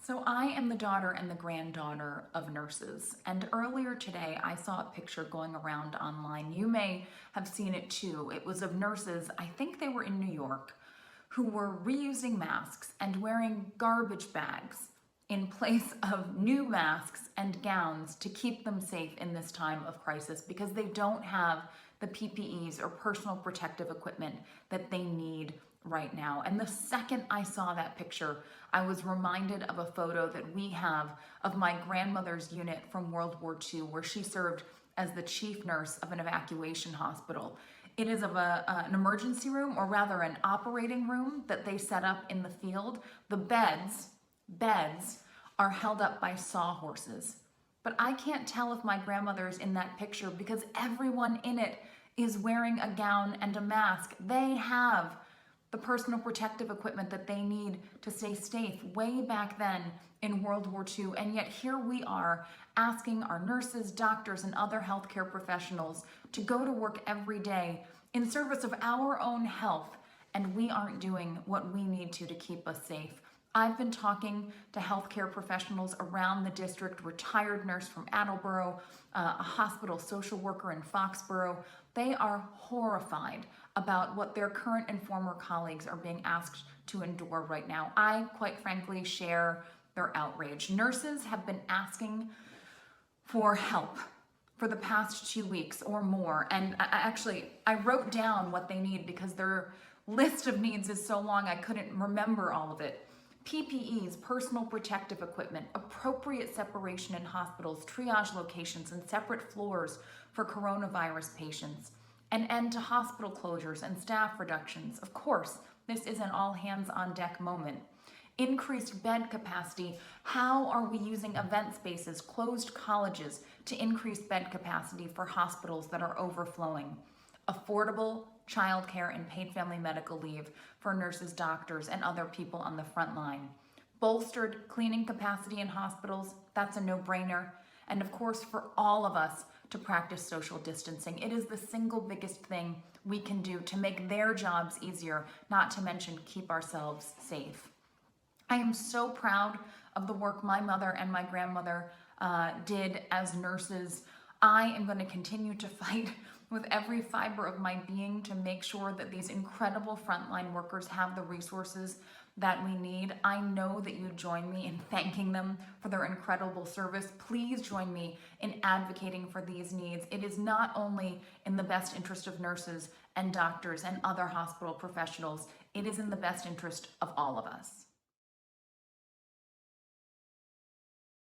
So I am the daughter and the granddaughter of nurses, and earlier today I saw a picture going around online. You may have seen it too. It was of nurses, I think they were in New York, who were reusing masks and wearing garbage bags in place of new masks and gowns to keep them safe in this time of crisis because they don't have the PPEs or personal protective equipment that they need right now. And the second I saw that picture, I was reminded of a photo that we have of my grandmother's unit from World War II, where she served as the chief nurse of an evacuation hospital. It is of an emergency room, or rather an operating room that they set up in the field. The beds are held up by sawhorses. But I can't tell if my grandmother's in that picture because everyone in it is wearing a gown and a mask. They have the personal protective equipment that they need to stay safe way back then in World War II. And yet here we are asking our nurses, doctors, and other healthcare professionals to go to work every day in service of our own health, and we aren't doing what we need to keep us safe. I've been talking to healthcare professionals around the district, retired nurse from Attleboro, a hospital social worker in Foxborough. They are horrified about what their current and former colleagues are being asked to endure right now. I, quite frankly, share their outrage. Nurses have been asking for help for the past 2 weeks or more. And I wrote down what they need because their list of needs is so long I couldn't remember all of it. PPEs, personal protective equipment, appropriate separation in hospitals, triage locations, and separate floors for coronavirus patients, an end to hospital closures and staff reductions. Of course, this is an all-hands-on-deck moment. Increased bed capacity. How are we using event spaces, closed colleges to increase bed capacity for hospitals that are overflowing? Affordable childcare and paid family medical leave for nurses, doctors, and other people on the front line. Bolstered cleaning capacity in hospitals, that's a no-brainer. And of course, for all of us to practice social distancing. It is the single biggest thing we can do to make their jobs easier, not to mention keep ourselves safe. I am so proud of the work my mother and my grandmother did as nurses. I am going to continue to fight with every fiber of my being to make sure that these incredible frontline workers have the resources that we need. I know that you join me in thanking them for their incredible service. Please join me in advocating for these needs. It is not only in the best interest of nurses and doctors and other hospital professionals, it is in the best interest of all of us.